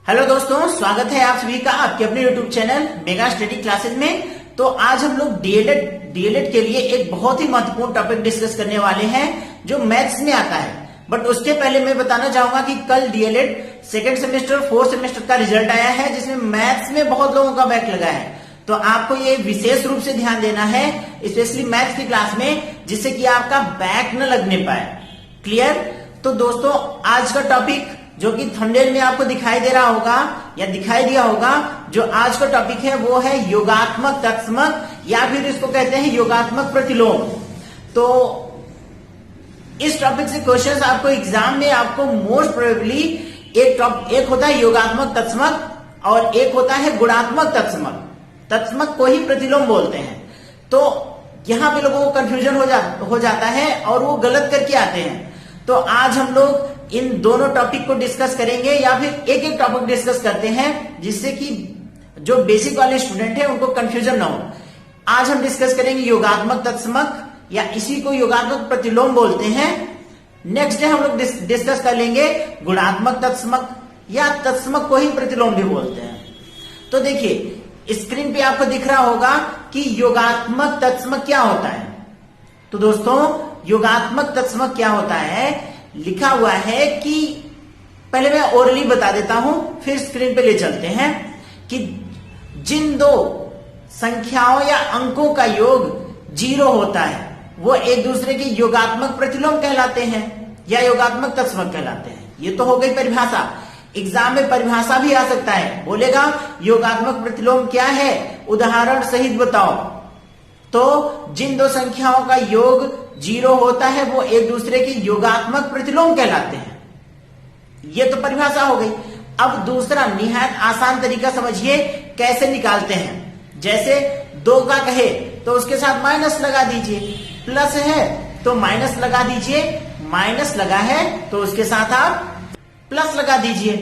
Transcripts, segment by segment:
Hello दोस्तों, स्वागत है आप सभी का आपके अपने YouTube channel mega study classes में। तो आज हम लोग डीएलएड के लिए एक बहुत ही महत्वपूर्ण टॉपिक डिस्कस करने वाले हैं जो मैथ्स में आता है। बट उसके पहले मैं बताना चाहूंगा कि कल DElEd second semester fourth semester का रिजल्ट आया है, जिसमें मैथ्स में बहुत लोगों का बैक लगा है। तो आपको ये विशेष रूप से ध्यान देना है, स्पेशली मैथ्स की क्लास में, जिससे कि आपका बैक न लगने पाए। क्लियर? तो दोस्तों, आज का टॉपिक जो कि थंबनेल में आपको दिखाई दे रहा होगा या दिखाई दिया होगा, जो आज का टॉपिक है वो है योगात्मक तत्समक, या फिर इसको कहते हैं योगात्मक प्रतिलोम। तो इस टॉपिक से क्वेश्चंस आपको एग्जाम में आपको मोस्ट प्रोबेबली एक होता है योगात्मक तत्समक और एक होता है गुणात्मक तत्समक। तत्समक को ही प्रतिलोम बोलते हैं। तो यहां पे लोगों को कंफ्यूजन हो जाता है और वो गलत करके आते हैं। तो आज हम लोग इन दोनों टॉपिक को डिस्कस करेंगे, या फिर एक एक टॉपिक डिस्कस करते हैं, जिससे कि जो बेसिक वाले स्टूडेंट हैं उनको कंफ्यूजन ना हो। आज हम डिस्कस करेंगे योगात्मक तत्समक, या इसी को योगात्मक प्रतिलोम बोलते हैं। नेक्स्ट डे हम लोग डिस्कस कर लेंगे गुणात्मक तत्समक, या तत्समक को ही प्रतिलोम भी बोलते हैं। तो देखिए, स्क्रीन पे आपको दिख रहा होगा कि योगात्मक तत्समक क्या होता है। तो दोस्तों, योगात्मक तत्समक क्या होता है, लिखा हुआ है कि पहले मैं ओरली बता देता हूं, फिर स्क्रीन पे ले चलते हैं कि जिन दो संख्याओं या अंकों का योग 0 होता है वो एक दूसरे के योगात्मक प्रतिलोम कहलाते हैं या योगात्मक तत्समक कहलाते हैं। ये तो हो गई परिभाषा। एग्जाम में परिभाषा भी आ सकता है, बोलेगा योगात्मक प्रतिलोम क्या है, उदाहरण सहित बताओ। तो जिन दो संख्याओं का योग 0 होता है वो एक दूसरे के योगात्मक प्रतिलोम कहलाते हैं। ये तो परिभाषा हो गई। अब दूसरा निहायत आसान तरीका समझिए कैसे निकालते हैं। जैसे 2 का कहे तो उसके साथ माइनस लगा दीजिए, प्लस है तो माइनस लगा दीजिए, माइनस लगा है तो उसके साथ आप प्लस लगा दीजिए।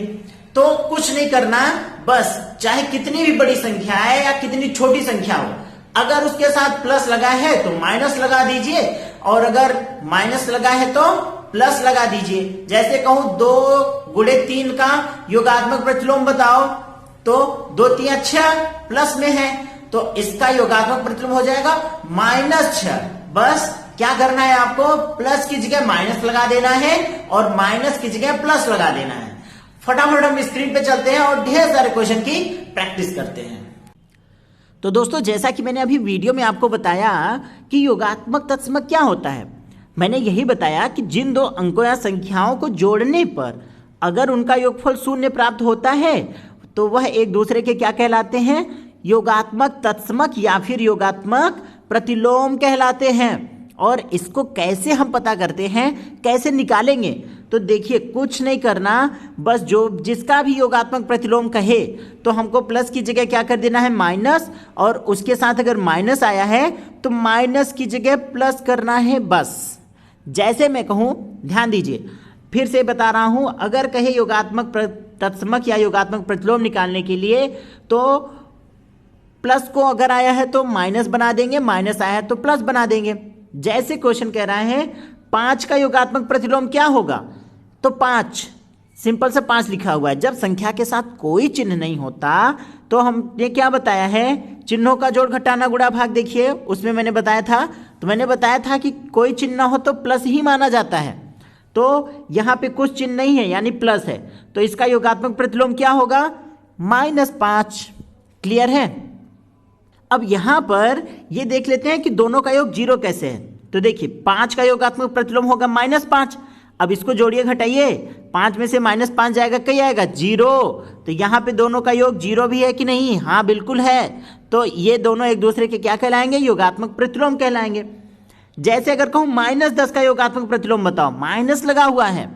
तो कुछ नहीं करना, बस चाहे कितनी भी बड़ी संख्या है या कितनी छोटी संख्या हो, अगर उसके साथ प्लस लगा है तो माइनस लगा दीजिए, और अगर माइनस लगा है तो प्लस लगा दीजिए। जैसे कहूं 2 गुणे 3 का योगात्मक प्रतिलोम बताओ, तो 2 3 6 प्लस में है, तो इसका योगात्मक प्रतिलोम हो जाएगा -6। बस क्या करना है आपको, प्लस की जगह माइनस लगा देना है और माइनस की जगह प्लस लगा देना है। फटाफट हम स्क्रीन पे चलते हैं और ढेर सारे क्वेश्चन की प्रैक्टिस करते हैं। तो दोस्तों, जैसा कि मैंने अभी वीडियो में आपको बताया कि योगात्मक तत्समक क्या होता है, मैंने यही बताया कि जिन दो अंकों या संख्याओं को जोड़ने पर अगर उनका योगफल 0 प्राप्त होता है तो वह एक दूसरे के क्या कहलाते हैं, योगात्मक तत्समक या फिर योगात्मक प्रतिलोम कहलाते हैं। और इसको कैसे हम पता करते हैं, कैसे निकालेंगे, तो देखिए कुछ नहीं करना, बस जो जिसका भी योगात्मक प्रतिलोम कहे तो हमको प्लस की जगह क्या कर देना है, माइनस, और उसके साथ अगर माइनस आया है तो माइनस की जगह प्लस करना है। बस जैसे मैं कहूँ, ध्यान दीजिए, फिर से बता रहा हूँ, अगर कहे योगात्मक तत्समक या योगात्मक प्रतिलोम निकालने के लिए तो प्लस को अगर आया है तो माइनस बना देंगे, माइनस आया है तो प्लस बना देंगे। जैसे क्वेश्चन कह रहा है 5 का योगात्मक प्रतिलोम क्या होगा, तो 5, सिंपल से 5 लिखा हुआ है। जब संख्या के साथ कोई चिन्ह नहीं होता तो हमने क्या बताया है, चिन्हों का जोड़ घटाना गुणा भाग। देखिए उसमें मैंने बताया था कि कोई चिन्ह ना हो तो प्लस ही माना जाता है। तो यहाँ पे कुछ चिन्ह नहीं है यानी प्लस है, तो इसका योगात्मक प्रतिलोम क्या होगा, -5। क्लियर है? अब यहां पर ये देख लेते हैं कि दोनों का योग 0 कैसे है। तो देखिए 5 का योगात्मक प्रतिलोम होगा -5। अब इसको जोड़िए, घटाइए, 5 में से -5 जाएगा, कहीं आएगा 0। तो यहाँ पे दोनों का योग 0 भी है कि नहीं, हाँ बिल्कुल है। तो ये दोनों एक दूसरे के क्या कहलाएंगे, योगात्मक प्रतिलोम कहलाएंगे। जैसे अगर कहूँ -10 का योगात्मक प्रतिलोम बताओ, माइनस लगा हुआ है,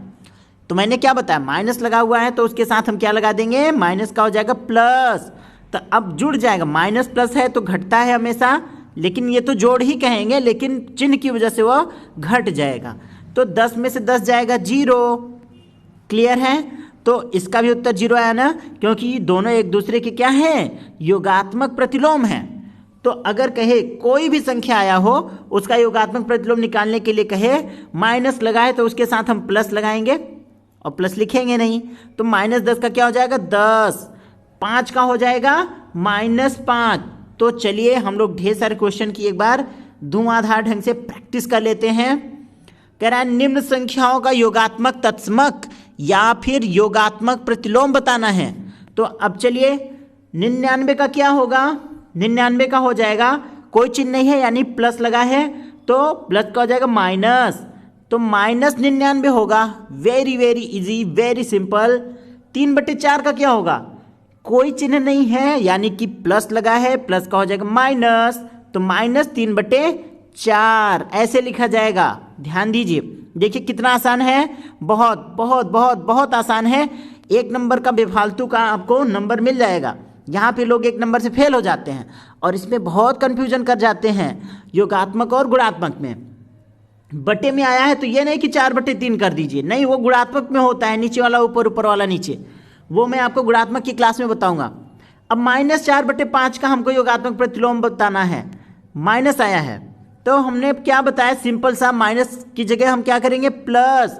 तो मैंने क्या बताया, माइनस लगा हुआ है तो उसके साथ हम क्या लगा देंगे, माइनस का हो जाएगा प्लस। तो अब जुड़ जाएगा, माइनस प्लस है तो घटता है हमेशा, लेकिन ये तो जोड़ ही कहेंगे, लेकिन चिन्ह की वजह से वो घट जाएगा। तो 10 में से 10 जाएगा 0। क्लियर है? तो इसका भी उत्तर 0 आया ना, क्योंकि दोनों एक दूसरे के क्या हैं, योगात्मक प्रतिलोम हैं। तो अगर कहे कोई भी संख्या आया हो, उसका योगात्मक प्रतिलोम निकालने के लिए कहे माइनस लगाए तो उसके साथ हम प्लस लगाएंगे, और प्लस लिखेंगे नहीं, तो -10 का क्या हो जाएगा 10, 5 का हो जाएगा -5। तो चलिए हम लोग ढेर सारे क्वेश्चन की एक बार धुआंधार ढंग से प्रैक्टिस कर लेते हैं। कह रहा है निम्न संख्याओं का योगात्मक तत्समक या फिर योगात्मक प्रतिलोम बताना है। तो अब चलिए 99 का क्या होगा, 99 का हो जाएगा, कोई चिन्ह नहीं है यानी प्लस लगा है तो प्लस का हो जाएगा माइनस, तो -99 होगा। Very very easy, very simple. 3/4 का क्या होगा, कोई चिन्ह नहीं है यानी कि प्लस लगा है, प्लस का हो जाएगा माइनस, तो -3/4 ऐसे लिखा जाएगा। ध्यान दीजिए, देखिए कितना आसान है, बहुत बहुत बहुत बहुत आसान है। 1 नंबर का बेफालतू का आपको नंबर मिल जाएगा। यहाँ पे लोग 1 नंबर से फेल हो जाते हैं और इसमें बहुत कंफ्यूजन कर जाते हैं योगात्मक और गुणात्मक में। बटे में आया है तो ये नहीं कि 4/3 कर दीजिए, नहीं, वो गुणात्मक में होता है, नीचे वाला ऊपर, ऊपर वाला नीचे, वो मैं आपको गुणात्मक की क्लास में बताऊंगा। अब -4/5 का हमको योगात्मक प्रतिलोम बताना है, माइनस आया है तो हमने क्या बताया, सिंपल सा, माइनस की जगह हम क्या करेंगे प्लस,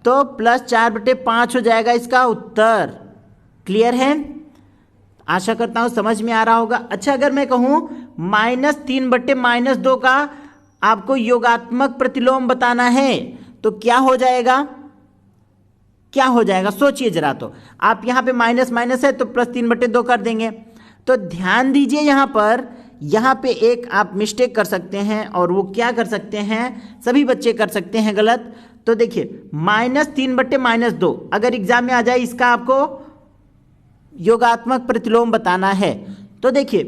तो +4/5 हो जाएगा इसका उत्तर। क्लियर है, आशा करता हूं समझ में आ रहा होगा। अच्छा, अगर मैं कहूं -3/-2 का आपको योगात्मक प्रतिलोम बताना है तो क्या हो जाएगा, क्या हो जाएगा, सोचिए जरा। तो आप यहाँ पे माइनस माइनस है तो +3/2 कर देंगे। तो ध्यान दीजिए यहाँ पे एक आप मिस्टेक कर सकते हैं, और वो क्या कर सकते हैं, सभी बच्चे कर सकते हैं गलत। तो देखिए -3/-2 अगर एग्जाम में आ जाए, इसका आपको योगात्मक प्रतिलोम बताना है तो देखिए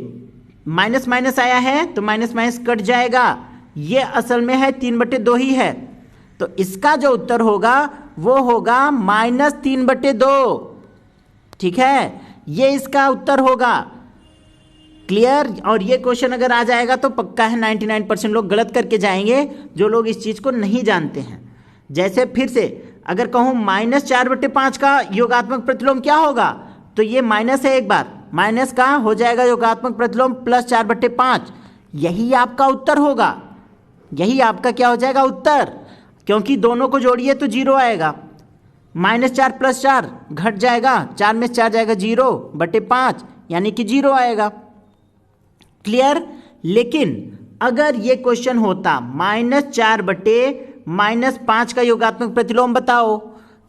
माइनस माइनस आया है तो माइनस माइनस कट जाएगा, ये असल में है 3/2 ही है, तो इसका जो उत्तर होगा वो होगा -3/2। ठीक है, ये इसका उत्तर होगा। क्लियर, और ये क्वेश्चन अगर आ जाएगा तो पक्का है 99% लोग गलत करके जाएंगे जो लोग इस चीज़ को नहीं जानते हैं। जैसे फिर से अगर कहूँ -4/5 का योगात्मक प्रतिलोम क्या होगा, तो ये माइनस है, एक बार माइनस का हो जाएगा योगात्मक प्रतिलोम +4/5, यही आपका उत्तर होगा, यही आपका क्या हो जाएगा उत्तर, क्योंकि दोनों को जोड़िए तो 0 आएगा, -4 + 4 घट जाएगा, 4 में 4 जाएगा 0/5 यानी कि 0 आएगा। क्लियर, लेकिन अगर ये क्वेश्चन होता -4/-5 का योगात्मक प्रतिलोम बताओ,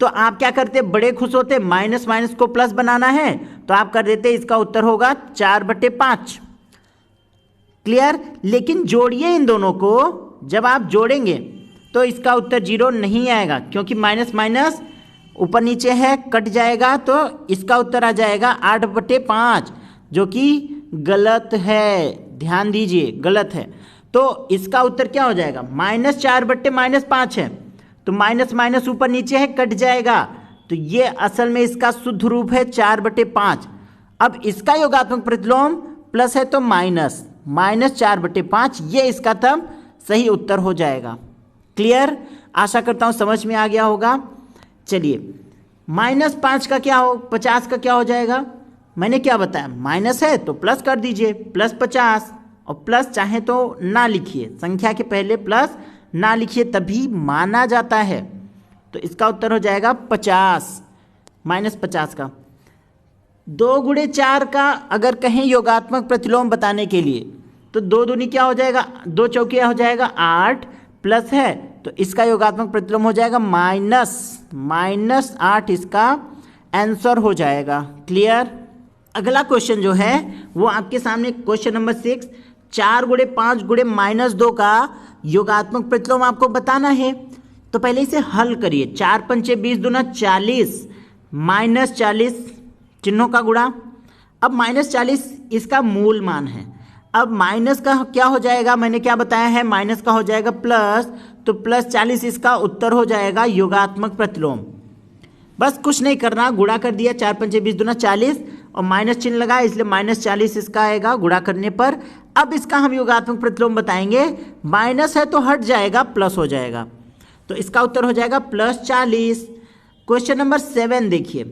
तो आप क्या करते, बड़े खुश होते, माइनस माइनस को प्लस बनाना है तो आप कर देते इसका उत्तर होगा 4/5। क्लियर, लेकिन जोड़िए इन दोनों को, जब आप जोड़ेंगे तो इसका उत्तर 0 नहीं आएगा, क्योंकि माइनस माइनस ऊपर नीचे है, कट जाएगा, तो इसका उत्तर आ जाएगा 8/5, जो कि गलत है। ध्यान दीजिए, गलत है। तो इसका उत्तर क्या हो जाएगा, -4/-5 है, तो माइनस माइनस ऊपर नीचे है, कट जाएगा, तो ये असल में इसका शुद्ध रूप है 4/5। अब इसका योगात्मक प्रतिलोम प्लस है तो -4/5, ये इसका तब सही उत्तर हो जाएगा। क्लियर, आशा करता हूँ समझ में आ गया होगा। चलिए -5 का क्या हो, 50 का क्या हो जाएगा, मैंने क्या बताया, माइनस है तो प्लस कर दीजिए, +50, और प्लस चाहे तो ना लिखिए, संख्या के पहले प्लस ना लिखिए तभी माना जाता है, तो इसका उत्तर हो जाएगा 50, -50 का। 2 × 4 का अगर कहें योगात्मक प्रतिलोम बताने के लिए, तो 2 दूनी क्या हो जाएगा, 2 चौके हो जाएगा 8, प्लस है तो इसका योगात्मक प्रतिलोम हो जाएगा -8, इसका आंसर हो जाएगा। क्लियर, अगला क्वेश्चन जो है वो आपके सामने क्वेश्चन नंबर 6, 4 × 5 × -2 का योगात्मक प्रतिलोम आपको बताना है। तो पहले इसे हल करिए, 4 × 5 = 20, 2 × 40, -40 चिन्हों का गुणा। अब -40 इसका मूल मान है, अब माइनस का क्या हो जाएगा, मैंने क्या बताया है, माइनस का हो जाएगा प्लस, तो +40 इसका उत्तर हो जाएगा योगात्मक प्रतिलोम। बस कुछ नहीं करना, गुणा कर दिया, 4 × 5 = 20, 2 × 40 और माइनस चिन्ह लगा, इसलिए -40 इसका आएगा गुणा करने पर। अब इसका हम योगात्मक प्रतिलोम बताएंगे, माइनस है तो हट जाएगा, प्लस हो जाएगा, तो इसका उत्तर हो जाएगा +40। क्वेश्चन नंबर 7 देखिए,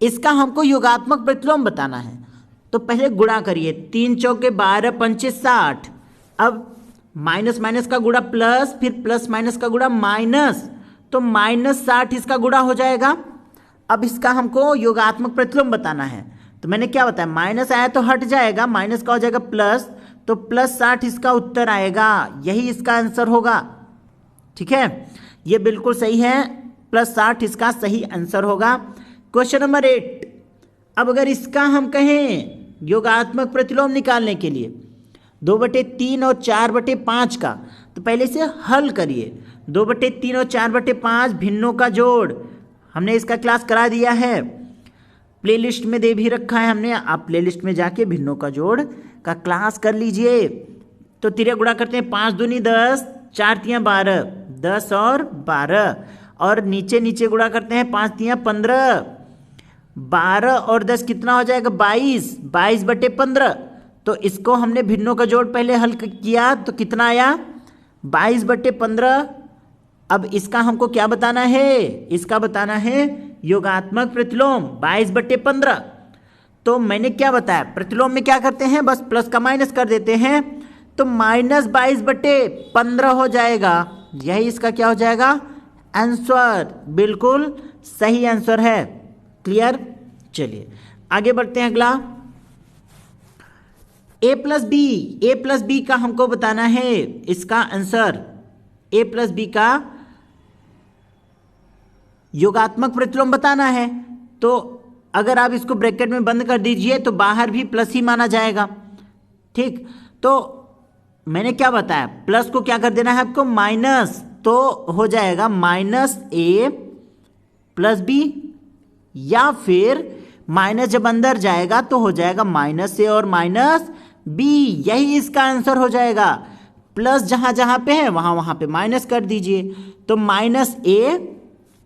इसका हमको योगात्मक प्रतिलोम बताना है, तो पहले गुणा करिए, 3 चौके 12, 5 60। अब माइनस माइनस का गुणा प्लस, फिर प्लस माइनस का गुणा माइनस, तो -60 इसका गुणा हो जाएगा, अब इसका हमको योगात्मक प्रतिलोम बताना है। तो मैंने क्या बताया, माइनस आया तो हट जाएगा, माइनस का हो जाएगा प्लस, तो +60 इसका उत्तर आएगा, यही इसका आंसर होगा। ठीक है, ये बिल्कुल सही है, +60 इसका सही आंसर होगा। क्वेश्चन नंबर 8, अब अगर इसका हम कहें योगात्मक प्रतिलोम निकालने के लिए 2/3 और 4/5 का, तो पहले से हल करिए। 2/3 और 4/5 भिन्नों का जोड़, हमने इसका क्लास करा दिया है, प्लेलिस्ट में दे भी रखा है हमने, आप प्लेलिस्ट में जाके भिन्नों का जोड़ का क्लास कर लीजिए। तो तिरे गुणा करते हैं, 5 दूनी 10, 4 तियाँ 12, 10 और 12, और नीचे नीचे गुणा करते हैं, 5 तियाँ 15, 12 और 10 कितना हो जाएगा, 22, 22/15। तो इसको हमने भिन्नों का जोड़ पहले हल किया तो कितना आया, 22/15। अब इसका हमको क्या बताना है, इसका बताना है योगात्मक प्रतिलोम 22/15। तो मैंने क्या बताया, प्रतिलोम में क्या करते हैं, बस प्लस का माइनस कर देते हैं, तो -22/15 हो जाएगा, यही इसका क्या हो जाएगा, आंसर। बिल्कुल सही आंसर है। क्लियर, चलिए आगे बढ़ते हैं। अगला a+b का हमको बताना है इसका आंसर, a+b का योगात्मक प्रतिलोम बताना है। तो अगर आप इसको ब्रैकेट में बंद कर दीजिए तो बाहर भी प्लस ही माना जाएगा। ठीक, तो मैंने क्या बताया, प्लस को क्या कर देना है आपको, माइनस, तो हो जाएगा -a+b, या फिर माइनस जब अंदर जाएगा तो हो जाएगा -a और -b, यही इसका आंसर हो जाएगा। प्लस जहां जहां पे है वहां वहां पे माइनस कर दीजिए, तो -a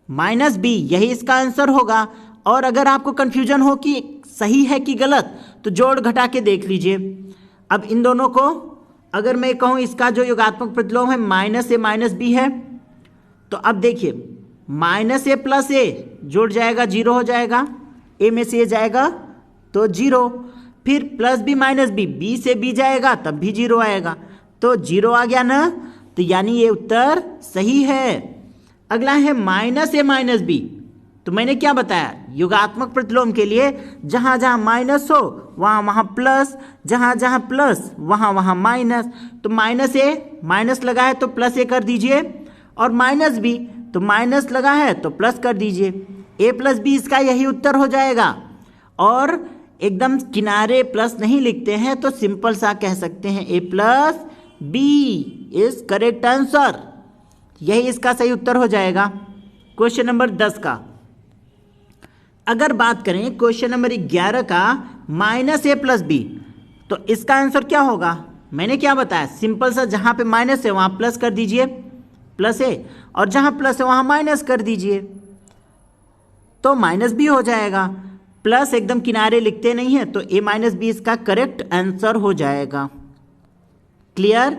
-b, यही इसका आंसर होगा। और अगर आपको कंफ्यूजन हो कि सही है कि गलत, तो जोड़ घटा के देख लीजिए। अब इन दोनों को अगर मैं कहूं इसका जो योगात्मक प्रतिलोम है -a -b है, तो अब देखिए -a+a जुड़ जाएगा, 0 हो जाएगा, a में से a जाएगा तो 0, फिर +b -b, b से b जाएगा तब भी 0 आएगा, तो 0 आ गया ना, तो यानी ये उत्तर सही है। अगला है -a -b, तो मैंने क्या बताया, योगात्मक प्रतिलोम के लिए जहां जहां माइनस हो वहां वहां प्लस, जहां जहां प्लस वहां वहां माइनस, तो -a माइनस लगा है तो +a कर दीजिए, और -b तो माइनस लगा है तो प्लस कर दीजिए, a+b इसका यही उत्तर हो जाएगा। और एकदम किनारे प्लस नहीं लिखते हैं तो सिंपल सा कह सकते हैं a+b इज करेक्ट आंसर, यही इसका सही उत्तर हो जाएगा। क्वेश्चन नंबर 10 का अगर बात करें, क्वेश्चन नंबर 11 का -a+b, तो इसका आंसर क्या होगा, मैंने क्या बताया, सिंपल सा जहां पे माइनस है वहां प्लस कर दीजिए, +a, और जहां प्लस है वहां माइनस कर दीजिए, तो -b हो जाएगा। प्लस एकदम किनारे लिखते नहीं है तो a -b इसका करेक्ट आंसर हो जाएगा। क्लियर,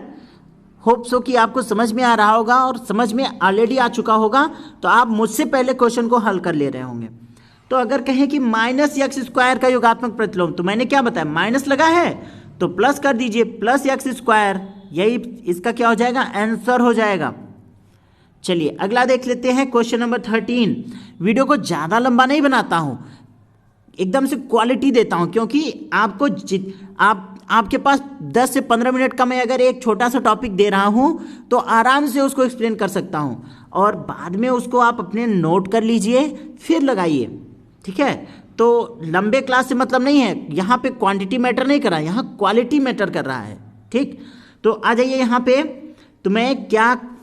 होप सो कि आपको समझ में आ रहा होगा, और समझ में ऑलरेडी आ चुका होगा, तो आप मुझसे पहले क्वेश्चन को हल कर ले रहे होंगे। तो अगर कहें कि -x² का योगात्मक प्रतिलोम, तो मैंने क्या बताया, माइनस लगा है तो प्लस कर दीजिए, +x², यही इसका क्या हो जाएगा, आंसर हो जाएगा। चलिए अगला देख लेते हैं, क्वेश्चन नंबर 13। वीडियो को ज़्यादा लंबा नहीं बनाता हूँ, एकदम से क्वालिटी देता हूँ, क्योंकि आपको आपके पास 10 से 15 मिनट का मैं अगर एक छोटा सा टॉपिक दे रहा हूँ तो आराम से उसको एक्सप्लेन कर सकता हूँ, और बाद में उसको आप अपने नोट कर लीजिए फिर लगाइए। ठीक है, तो लंबे क्लास से मतलब नहीं है, यहाँ पे क्वांटिटी मैटर नहीं कर रहा है, यहाँ क्वालिटी मैटर कर रहा है। ठीक, तो आ जाइए यहाँ पे, तो मैं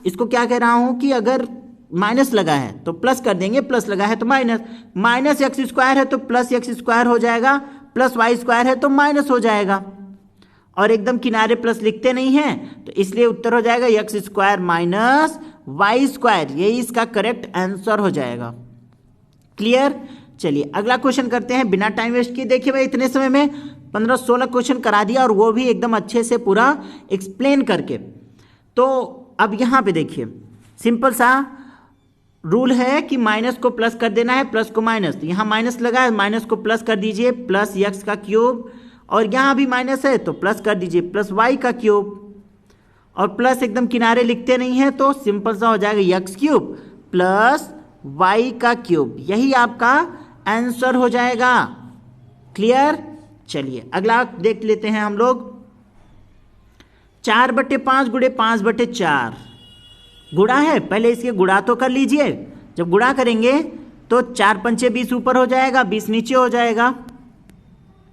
इसको क्या कह रहा हूँ कि अगर माइनस लगा है तो प्लस कर देंगे, प्लस लगा है तो माइनस -x² है तो +x² हो जाएगा, +y² है तो माइनस हो जाएगा, और एकदम किनारे प्लस लिखते नहीं हैं तो इसलिए उत्तर हो जाएगा x² -y², यही इसका करेक्ट आंसर हो जाएगा। क्लियर, चलिए अगला क्वेश्चन करते हैं बिना टाइम वेस्ट किए। देखिए भाई, इतने समय में 15-16 क्वेश्चन करा दिया, और वो भी एकदम अच्छे से पूरा एक्सप्लेन करके। तो अब यहाँ पे देखिए, सिंपल सा रूल है कि माइनस को प्लस कर देना है, प्लस को माइनस, तो यहाँ माइनस लगा है, माइनस को प्लस कर दीजिए, +x³, और यहाँ भी माइनस है तो प्लस कर दीजिए, +y³, और प्लस एकदम किनारे लिखते नहीं है तो सिंपल सा हो जाएगा x³ y का क्यूब, यही आपका आंसर हो जाएगा। क्लियर? चलिए अगला देख लेते हैं हम लोग। 4/5 गुणे 5/4 गुणा है, पहले इसके गुणा तो कर लीजिए। जब गुणा करेंगे तो 4 पंचे 20 ऊपर हो जाएगा, 20 नीचे हो जाएगा,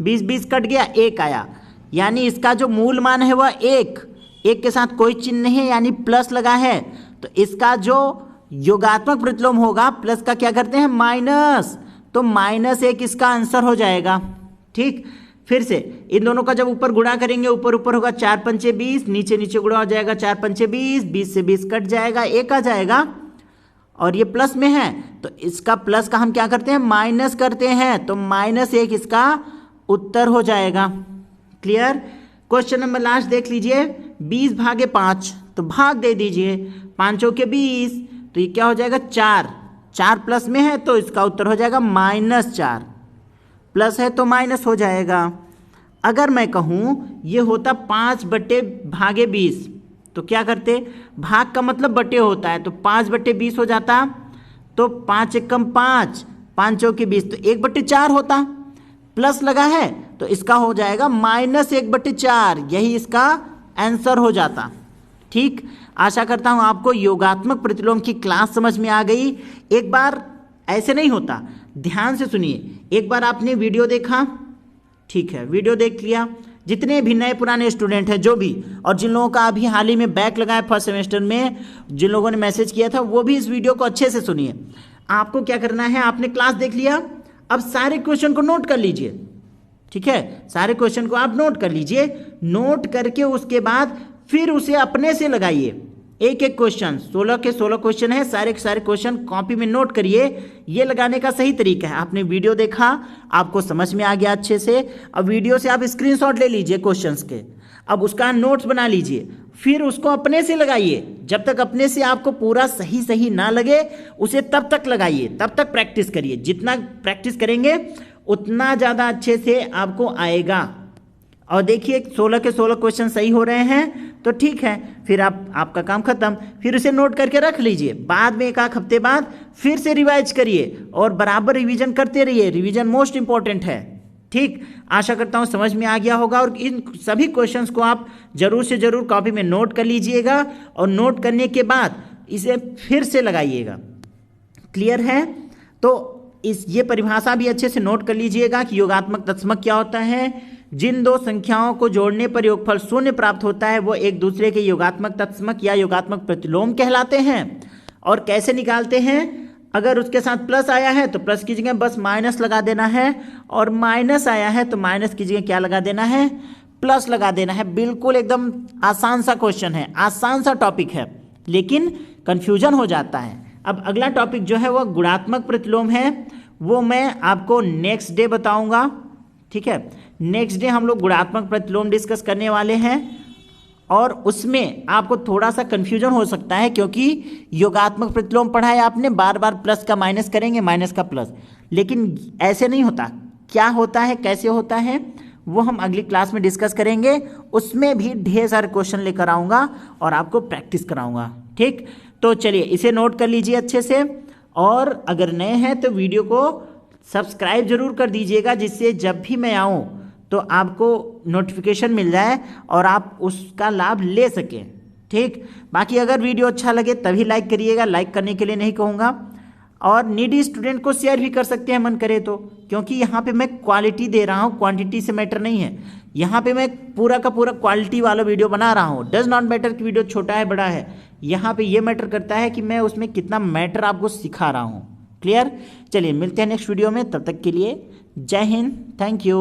20 कट गया, 1 आया, यानी इसका जो मूल मान है वह 1 के साथ कोई चिन्ह नहीं है यानी प्लस लगा है, तो इसका जो योगात्मक प्रतिलोम होगा प्लस का क्या करते हैं माइनस, तो -1 इसका आंसर हो जाएगा। ठीक, फिर से इन दोनों का जब ऊपर गुणा करेंगे, ऊपर ऊपर होगा 4 पंचे 20, नीचे नीचे गुणा हो जाएगा 4 पंचे 20, 20 से 20 कट जाएगा, 1 आ जाएगा, और ये प्लस में है तो इसका प्लस का हम क्या करते हैं माइनस करते हैं, तो -1 इसका उत्तर हो जाएगा। क्लियर? क्वेश्चन नंबर लास्ट देख लीजिए। 20 भागे 5 तो भाग दे दीजिए, 5 चौके 20, तो ये क्या हो जाएगा 4 प्लस में है तो इसका उत्तर हो जाएगा -4, प्लस है तो माइनस हो जाएगा। अगर मैं कहूँ ये होता 5/20, तो क्या करते, भाग का मतलब बटे होता है, तो 5/20 हो जाता, तो 5 एकम 5, 5 चौके 20, तो 1/4 होता, प्लस लगा है तो इसका हो जाएगा -1/4, यही इसका आंसर हो जाता। ठीक, आशा करता हूँ आपको योगात्मक प्रतिलोम की क्लास समझ में आ गई। एक बार ऐसे नहीं होता, ध्यान से सुनिए। एक बार आपने वीडियो देखा, ठीक है, वीडियो देख लिया, जितने भी नए पुराने स्टूडेंट हैं जो भी, और जिन लोगों का अभी हाल ही में बैक लगा है फर्स्ट सेमेस्टर में, जिन लोगों ने मैसेज किया था, वो भी इस वीडियो को अच्छे से सुनिए। आपको क्या करना है, आपने क्लास देख लिया, अब सारे क्वेश्चन को नोट कर लीजिए। ठीक है, सारे क्वेश्चन को आप नोट कर लीजिए, नोट करके उसके बाद फिर उसे अपने से लगाइए। एक एक क्वेश्चन, 16 के 16 क्वेश्चन है, सारे के सारे क्वेश्चन कॉपी में नोट करिए। ये लगाने का सही तरीका है, आपने वीडियो देखा, आपको समझ में आ गया अच्छे से, अब वीडियो से आप स्क्रीनशॉट ले लीजिए क्वेश्चंस के, अब उसका नोट्स बना लीजिए, फिर उसको अपने से लगाइए। जब तक अपने से आपको पूरा सही सही ना लगे उसे तब तक लगाइए, तब तक प्रैक्टिस करिए। जितना प्रैक्टिस करेंगे उतना ज़्यादा अच्छे से आपको आएगा। और देखिए 16 के 16 क्वेश्चन सही हो रहे हैं तो ठीक है, फिर आपका काम खत्म, फिर उसे नोट करके रख लीजिए। बाद में 1 हफ्ते बाद फिर से रिवाइज करिए और बराबर रिवीजन करते रहिए, रिवीजन मोस्ट इंपॉर्टेंट है। ठीक, आशा करता हूँ समझ में आ गया होगा, और इन सभी क्वेश्चंस को आप जरूर से जरूर कॉपी में नोट कर लीजिएगा, और नोट करने के बाद इसे फिर से लगाइएगा। क्लियर है? तो ये परिभाषा भी अच्छे से नोट कर लीजिएगा कि योगात्मक तत्समक क्या होता है। जिन दो संख्याओं को जोड़ने पर योगफल 0 प्राप्त होता है वो एक दूसरे के योगात्मक तत्समक या योगात्मक प्रतिलोम कहलाते हैं। और कैसे निकालते हैं, अगर उसके साथ प्लस आया है तो प्लस की जगह बस माइनस लगा देना है, और माइनस आया है तो माइनस की जगह क्या लगा देना है, प्लस लगा देना है। बिल्कुल एकदम आसान सा क्वेश्चन है, आसान सा टॉपिक है, लेकिन कंफ्यूजन हो जाता है। अब अगला टॉपिक जो है वो गुणात्मक प्रतिलोम है, वो मैं आपको नेक्स्ट डे बताऊंगा। ठीक है, नेक्स्ट डे हम लोग गुणात्मक प्रतिलोम डिस्कस करने वाले हैं, और उसमें आपको थोड़ा सा कंफ्यूजन हो सकता है क्योंकि योगात्मक प्रतिलोम पढ़ा है आपने, बार बार प्लस का माइनस करेंगे, माइनस का प्लस, लेकिन ऐसे नहीं होता। क्या होता है, कैसे होता है, वो हम अगली क्लास में डिस्कस करेंगे। उसमें भी ढेर सारे क्वेश्चन लेकर आऊँगा और आपको प्रैक्टिस कराऊँगा। ठीक, तो चलिए इसे नोट कर लीजिए अच्छे से, और अगर नए हैं तो वीडियो को सब्सक्राइब जरूर कर दीजिएगा, जिससे जब भी मैं आऊँ तो आपको नोटिफिकेशन मिल जाए और आप उसका लाभ ले सकें। ठीक, बाकी अगर वीडियो अच्छा लगे तभी लाइक करिएगा, लाइक करने के लिए नहीं कहूँगा, और नीडी स्टूडेंट को शेयर भी कर सकते हैं मन करे तो, क्योंकि यहाँ पे मैं क्वालिटी दे रहा हूँ, क्वांटिटी से मैटर नहीं है। यहाँ पे मैं पूरा का पूरा क्वालिटी वाला वीडियो बना रहा हूँ। डज नॉट मैटर कि वीडियो छोटा है बड़ा है, यहाँ पे ये मैटर करता है कि मैं उसमें कितना मैटर आपको सिखा रहा हूँ। क्लियर? चलिए मिलते हैं नेक्स्ट वीडियो में, तब तक के लिए जय हिंद, थैंक यू।